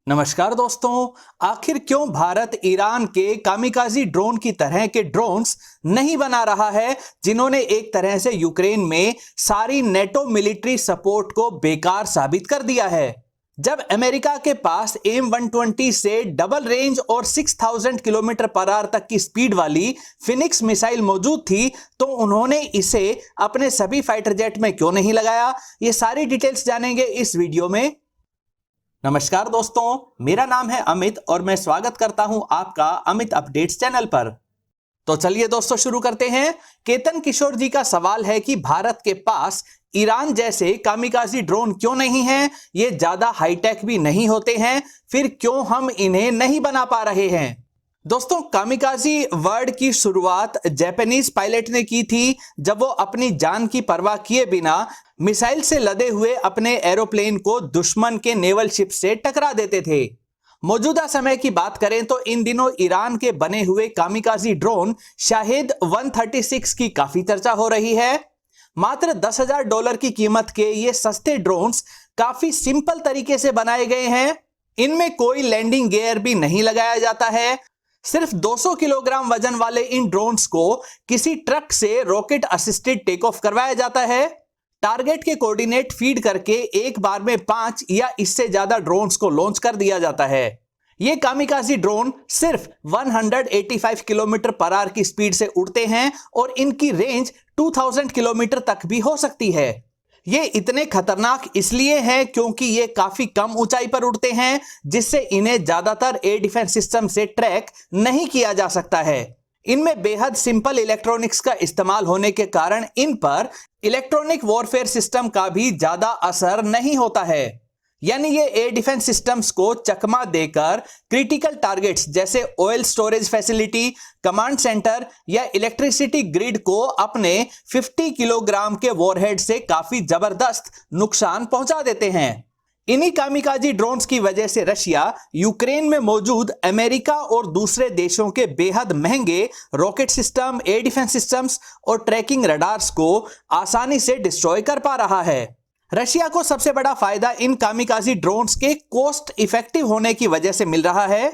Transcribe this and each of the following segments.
नमस्कार दोस्तों। आखिर क्यों भारत ईरान के कामिकाजी ड्रोन की तरह के ड्रोन्स नहीं बना रहा है, जिन्होंने एक तरह से यूक्रेन में सारी नेटो मिलिट्री सपोर्ट को बेकार साबित कर दिया है। जब अमेरिका के पास M120 से डबल रेंज और 6000 किलोमीटर पर आवर तक की स्पीड वाली फिनिक्स मिसाइल मौजूद थी, तो उन्होंने इसे अपने सभी फाइटर जेट में क्यों नहीं लगाया? ये सारी डिटेल्स जानेंगे इस वीडियो में। नमस्कार दोस्तों, मेरा नाम है अमित और मैं स्वागत करता हूं आपका अमित अपडेट्स चैनल पर। तो चलिए दोस्तों शुरू करते हैं। केतन किशोर जी का सवाल है कि भारत के पास ईरान जैसे कामिकाजी ड्रोन क्यों नहीं हैं? ये ज्यादा हाईटेक भी नहीं होते हैं, फिर क्यों हम इन्हें नहीं बना पा रहे हैं? दोस्तों, कामिकाजी वर्ड की शुरुआत जापानीज पायलट ने की थी, जब वो अपनी जान की परवाह किए बिना मिसाइल से लदे हुए अपने एरोप्लेन को दुश्मन के नेवल शिप से टकरा देते थे। मौजूदा समय की बात करें तो इन दिनों ईरान के बने हुए कामिकाजी ड्रोन शाहिद 136 की काफी चर्चा हो रही है। मात्र $10,000 की कीमत के ये सस्ते ड्रोन्स काफी सिंपल तरीके से बनाए गए हैं। इनमें कोई लैंडिंग गियर भी नहीं लगाया जाता है। सिर्फ 200 किलोग्राम वजन वाले इन ड्रोन्स को किसी ट्रक से रॉकेट असिस्टेड टेक ऑफ करवाया जाता है। टारगेट के कोऑर्डिनेट फीड करके एक बार में 5 या इससे ज्यादा ड्रोन्स को लॉन्च कर दिया जाता है। ये कामिकाजी ड्रोन सिर्फ 185 किलोमीटर पर आवर की स्पीड से उड़ते हैं और इनकी रेंज 2000 किलोमीटर तक भी हो सकती है। ये इतने खतरनाक इसलिए हैं क्योंकि ये काफी कम ऊंचाई पर उड़ते हैं, जिससे इन्हें ज्यादातर एयर डिफेंस सिस्टम से ट्रैक नहीं किया जा सकता है। इनमें बेहद सिंपल इलेक्ट्रॉनिक्स का इस्तेमाल होने के कारण इन पर इलेक्ट्रॉनिक वॉरफेयर सिस्टम का भी ज्यादा असर नहीं होता है। यानी ये एयर डिफेंस सिस्टम्स को चकमा देकर क्रिटिकल टारगेट्स जैसे oil storage facility, command centre या इलेक्ट्रिसिटी ग्रिड को अपने 50 किलोग्राम के वॉरहेड से काफी जबरदस्त नुकसान पहुंचा देते हैं। इन्हीं कामिकाजी ड्रोन्स की वजह से रशिया यूक्रेन में मौजूद अमेरिका और दूसरे देशों के बेहद महंगे rocket system, air defence systems और ट्रैकिंग रडार्स को आसानी से डिस्ट्रॉय कर पा रहा है। रशिया को सबसे बड़ा फायदा इन कामिकाजी ड्रोन्स के कॉस्ट इफेक्टिव होने की वजह से मिल रहा है।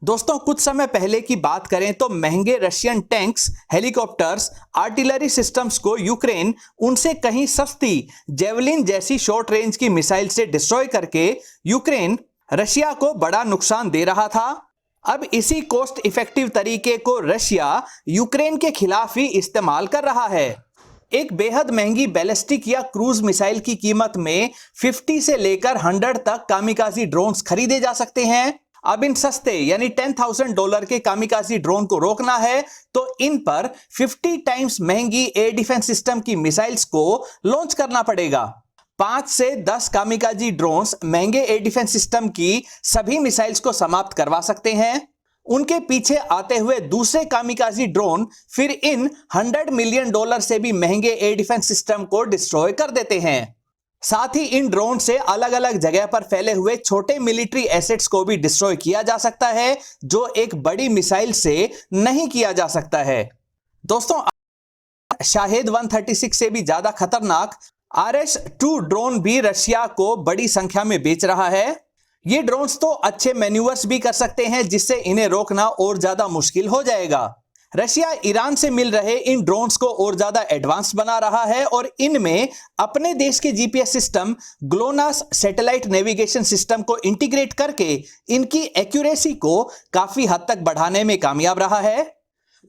दोस्तों, कुछ समय पहले की बात करें तो महंगे Russian tanks, helicopters, artillery systems को यूक्रेन उनसे कहीं सस्ती जेवलिन जैसी शॉर्ट रेंज की मिसाइल से डिस्ट्रॉय करके यूक्रेन रशिया को बड़ा नुकसान दे रहा था। अब इसी कॉस्ट इफेक्टिव तरीके को रशिया यूक्रेन के खिलाफ ही इस्तेमाल कर रहा है। एक बेहद महंगी बैलिस्टिक या क्रूज मिसाइल की कीमत में 50 से लेकर 100 तक कामिकाजी ड्रोन्स खरीदे जा सकते हैं। अब इन सस्ते यानी $10,000 के कामिकाजी ड्रोन को रोकना है तो इन पर 50 टाइम्स महंगी एयर डिफेंस सिस्टम की मिसाइल्स को लॉन्च करना पड़ेगा। 5 से 10 कामिकाजी ड्रोन्स महंगे एयर डिफेंस सिस्टम की सभी मिसाइल्स को समाप्त करवा सकते हैं। उनके पीछे आते हुए दूसरे कामिकाजी ड्रोन फिर इन $100 मिलियन से भी महंगे एयर डिफेंस सिस्टम को डिस्ट्रॉय कर देते हैं। साथ ही इन ड्रोन से अलग अलग जगह पर फैले हुए छोटे मिलिट्री एसेट्स को भी डिस्ट्रॉय किया जा सकता है, जो एक बड़ी मिसाइल से नहीं किया जा सकता है। दोस्तों, शाहिद 136 से भी ज्यादा खतरनाक RS-2 ड्रोन भी रशिया को बड़ी संख्या में बेच रहा है। ये ड्रोन्स तो अच्छे मैन्यूवर्स भी कर सकते हैं, जिससे इन्हें रोकना और ज्यादा मुश्किल हो जाएगा। रशिया ईरान से मिल रहे इन ड्रोन्स को और ज्यादा एडवांस बना रहा है और इनमें अपने देश के GPS system GLONASS satellite navigation system को इंटीग्रेट करके इनकी एक्यूरेसी को काफी हद तक बढ़ाने में कामयाब रहा है।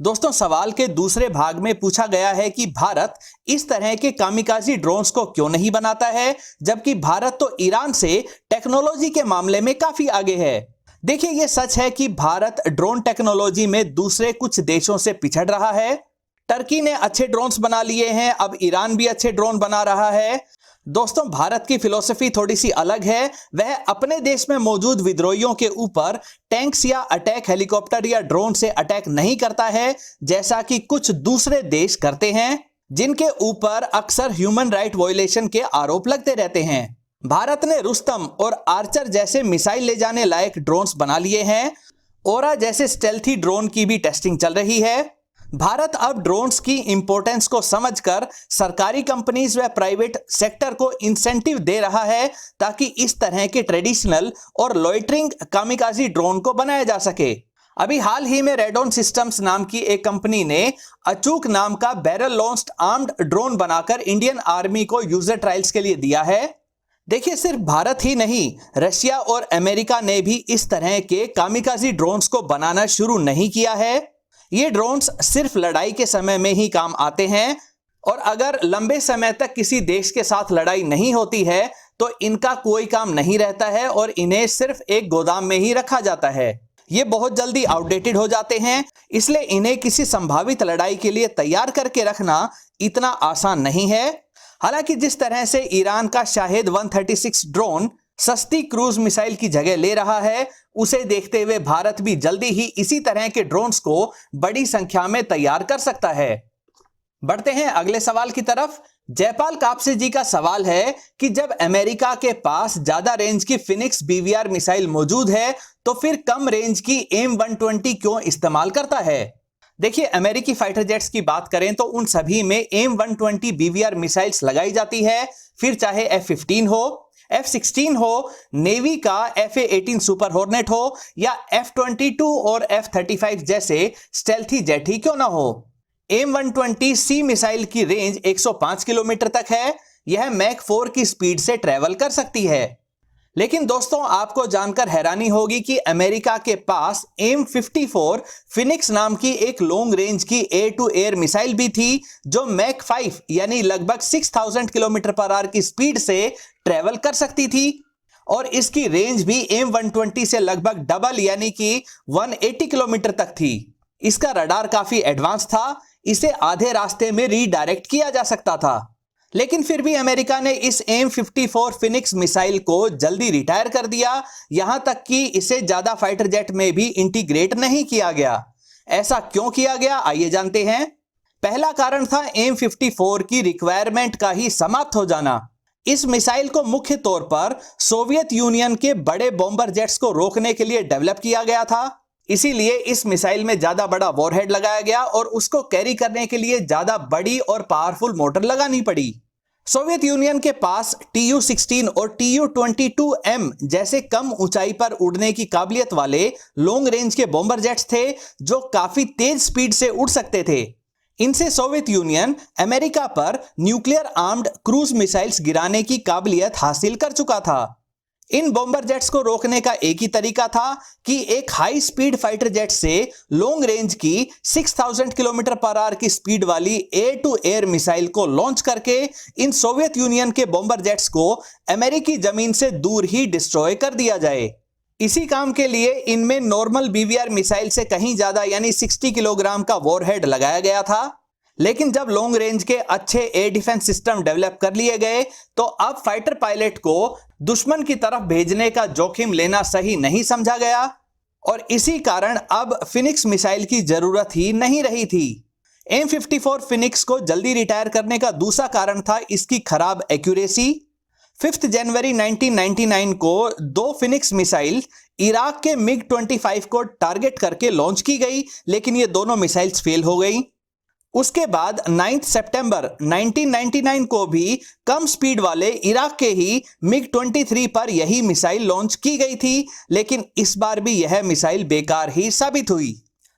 दोस्तों, सवाल के दूसरे भाग में पूछा गया है कि भारत इस तरह के कामिकाजी ड्रोन्स को क्यों नहीं बनाता है, जबकि भारत तो ईरान से टेक्नोलॉजी के मामले में काफी आगे है। देखिए, यह सच है कि भारत ड्रोन टेक्नोलॉजी में दूसरे कुछ देशों से पिछड़ रहा है। टर्की ने अच्छे ड्रोन्स बना लिए हैं, अब ईरान भी अच्छे ड्रोन बना रहा है। दोस्तों, भारत की फिलॉसफी थोड़ी सी अलग है। वह अपने देश में मौजूद विद्रोहियों के ऊपर टैंक्स या अटैक हेलीकॉप्टर या ड्रोन से अटैक नहीं करता है, जैसा कि कुछ दूसरे देश करते हैं, जिनके ऊपर अक्सर ह्यूमन राइट वायलेशन के आरोप लगते रहते हैं। भारत ने रुस्तम और आर्चर जैसे मिसाइल ले जाने लायक ड्रोन्स बना लिए हैं। ओरा जैसे स्टेल्थी ड्रोन की भी टेस्टिंग चल रही है। भारत अब ड्रोन्स की इंपॉर्टेंस को समझकर सरकारी कंपनीज व प्राइवेट सेक्टर को इंसेंटिव दे रहा है ताकि इस तरह के ट्रेडिशनल और लॉइटरिंग कामिकाजी ड्रोन को बनाया जा सके। अभी हाल ही में रेडॉन सिस्टम्स नाम की एक कंपनी ने अचूक नाम का बैरल लॉन्च्ड आर्म्ड ड्रोन बनाकर इंडियन आर्मी को यूजर ट्रायल्स के लिए दिया है। देखिए, सिर्फ भारत ही नहीं, रशिया और अमेरिका ने भी इस तरह के कामिकाजी ड्रोन्स को बनाना शुरू नहीं किया है। ये ड्रोन्स सिर्फ लड़ाई के समय में ही काम आते हैं और अगर लंबे समय तक किसी देश के साथ लड़ाई नहीं होती है तो इनका कोई काम नहीं रहता है और इन्हें सिर्फ एक गोदाम में ही रखा जाता है। ये बहुत जल्दी आउटडेटेड हो जाते हैं, इसलिए इन्हें किसी संभावित लड़ाई के लिए तैयार करके रखना इतना आसान नहीं है। हालांकि जिस तरह से ईरान का शाहिद 136 ड्रोन सस्ती क्रूज मिसाइल की जगह ले रहा है, उसे देखते हुए भारत भी जल्दी ही इसी तरह के ड्रोन्स को बड़ी संख्या में तैयार कर सकता है। बढ़ते हैं अगले सवाल की तरफ। जयपाल कापसे जी का सवाल है कि जब अमेरिका के पास ज्यादा रेंज की फिनिक्स BVR मिसाइल मौजूद है तो फिर कम रेंज की AIM-120 क्यों इस्तेमाल करता है। देखिए, अमेरिकी फाइटर जेट्स की बात करें तो उन सभी में AIM-120 BVR मिसाइल्स लगाई जाती है, फिर चाहे F-15 हो, F-16 हो, नेवी का FA-18 सुपर हॉर्नेट हो या F-22 और F-35 जैसे स्टेल्थी जेट ही क्यों ना हो। AIM-120C मिसाइल की रेंज 105 किलोमीटर तक है। यह मैक 4 की स्पीड से ट्रेवल कर सकती है। लेकिन दोस्तों, आपको जानकर हैरानी होगी कि अमेरिका के पास AIM-54 फिनिक्स नाम की एक लॉन्ग रेंज की एयर टू एयर मिसाइल भी थी जो मैक 5 यानी लगभग 6000 किलोमीटर पर आवर की स्पीड से ट्रेवल कर सकती थी और इसकी रेंज भी AIM-120 से लगभग डबल यानी कि 180 किलोमीटर तक थी। इसका रडार काफी एडवांस था, इसे आधे रास्ते में रीडायरेक्ट किया जा सकता था। लेकिन फिर भी अमेरिका ने इस AIM-54 फिनिक्स मिसाइल को जल्दी रिटायर कर दिया, यहां तक कि इसे ज्यादा फाइटर जेट में भी इंटीग्रेट नहीं किया गया। ऐसा क्यों किया गया, आइए जानते हैं। पहला कारण था AIM-54 की रिक्वायरमेंट का ही समाप्त हो जाना। इस मिसाइल को मुख्य तौर पर सोवियत यूनियन के बड़े बॉम्बर जेट्स को रोकने के लिए डेवलप किया गया था, इसीलिए इस मिसाइल में ज्यादा बड़ा वॉरहेड लगाया गया और उसको कैरी करने के लिए ज्यादा बड़ी और पावरफुल मोटर लगानी पड़ी। सोवियत यूनियन के पास Tu-16 और Tu-22M जैसे कम ऊंचाई पर उड़ने की काबिलियत वाले लॉन्ग रेंज के बॉम्बर जेट्स थे जो काफी तेज स्पीड से उड़ सकते थे। इनसे सोवियत यूनियन अमेरिका पर न्यूक्लियर आर्म्ड क्रूज मिसाइल्स गिराने की काबिलियत हासिल कर चुका था। इन बॉम्बर जेट्स को रोकने का एक ही तरीका था कि एक हाई स्पीड फाइटर जेट से लॉन्ग रेंज की 6000 किलोमीटर पर आवर की स्पीड वाली एयर टू एयर मिसाइल को लॉन्च करके इन सोवियत यूनियन के बॉम्बर जेट्स को अमेरिकी जमीन से दूर ही डिस्ट्रॉय कर दिया जाए। इसी काम के लिए इनमें नॉर्मल BVR मिसाइल से कहीं ज्यादा यानी 60 किलोग्राम का वॉरहेड लगाया गया था। लेकिन जब लॉन्ग रेंज के अच्छे एयर डिफेंस सिस्टम डेवलप कर लिए गए तो अब फाइटर पायलट को दुश्मन की तरफ भेजने का जोखिम लेना सही नहीं समझा गया और इसी कारण अब फिनिक्स मिसाइल की जरूरत ही नहीं रही थी। AIM-54 फिनिक्स को जल्दी रिटायर करने का दूसरा कारण था इसकी खराब एक्यूरेसी। 5 जनवरी 1999 को 2 फिनिक्स मिसाइल इराक के MiG-25 को टारगेट करके लॉन्च की गई, लेकिन ये दोनों मिसाइल्स फेल हो गई। उसके बाद 9 सितंबर 1999 को भी कम स्पीड वाले इराक के ही MiG-23 पर यही मिसाइल लॉन्च की गई थी, लेकिन इस बार भी यह मिसाइल बेकार ही साबित हुई।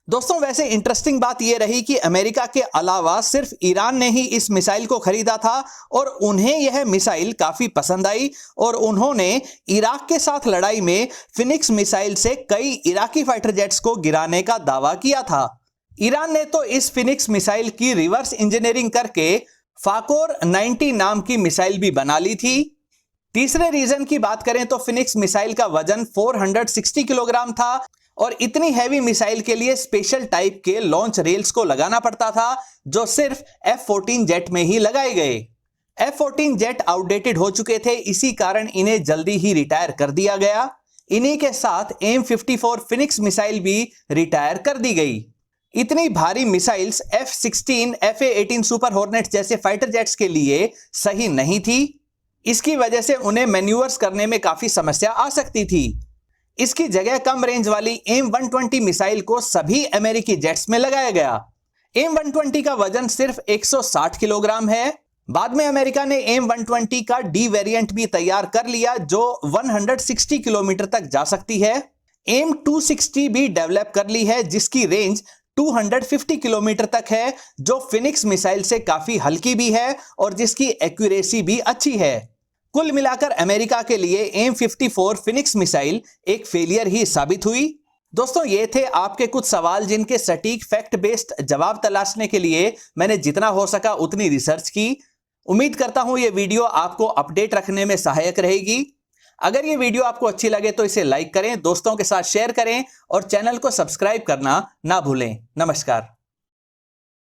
दोस्तों, वैसे इंटरेस्टिंग बात यह रही कि अमेरिका के अलावा सिर्फ ईरान ने ही इस मिसाइल को खरीदा था और उन्हें यह मिसाइल काफी पसंद आई और उन्होंने इराक के साथ लड़ाई में फिनिक्स मिसाइल से कई इराकी फाइटर जेट्स को गिराने का दावा किया था। ईरान ने तो इस फिनिक्स मिसाइल की रिवर्स इंजीनियरिंग करके फाकोर 90 नाम की मिसाइल भी बना ली थी। तीसरे रीजन की बात करें तो फिनिक्स मिसाइल का वजन 460 किलोग्राम था और इतनी हैवी मिसाइल के लिए स्पेशल टाइप के लॉन्च रेल्स को लगाना पड़ता था जो सिर्फ F-14 जेट में ही लगाए गए। F-14 जेट आउटडेटेड हो चुके थे, इसी कारण इन्हें जल्दी ही रिटायर कर दिया गया। इन्हीं के साथ AIM-54 फिनिक्स मिसाइल भी रिटायर कर दी गई। इतनी भारी missiles F-16, FA-18 super hornet जैसे फाइटर जेट्स के लिए सही नहीं थी। इसकी वजह से उन्हें मैन्यूवर्स करने में काफी समस्या आ सकती थी। इसकी जगह कम रेंज वाली AIM-120 मिसाइल को सभी अमेरिकी जेट्स में लगाया गया। AIM-120 का वजन सिर्फ 160 किलोग्राम है। बाद में अमेरिका ने AIM-120 का डी वेरिएंट भी तैयार कर लिया जो 160 किलोमीटर तक जा सकती है। AIM-260 भी डेवलप कर ली है जिसकी रेंज 250 किलोमीटर तक है, जो फिनिक्स मिसाइल से काफी हल्की भी है और जिसकी एक्यूरेसी भी अच्छी है। कुल मिलाकर अमेरिका के लिए AIM-54 फिनिक्स मिसाइल एक फेलियर ही साबित हुई। दोस्तों, ये थे आपके कुछ सवाल जिनके सटीक फैक्ट बेस्ड जवाब तलाशने के लिए मैंने जितना हो सका उतनी रिसर्च की। उम्मीद करता हूं ये वीडियो आपको अपडेट रखने में सहायक रहेगी। अगर ये वीडियो आपको अच्छी लगे तो इसे लाइक करें, दोस्तों के साथ शेयर करें और चैनल को सब्सक्राइब करना ना भूलें। नमस्कार।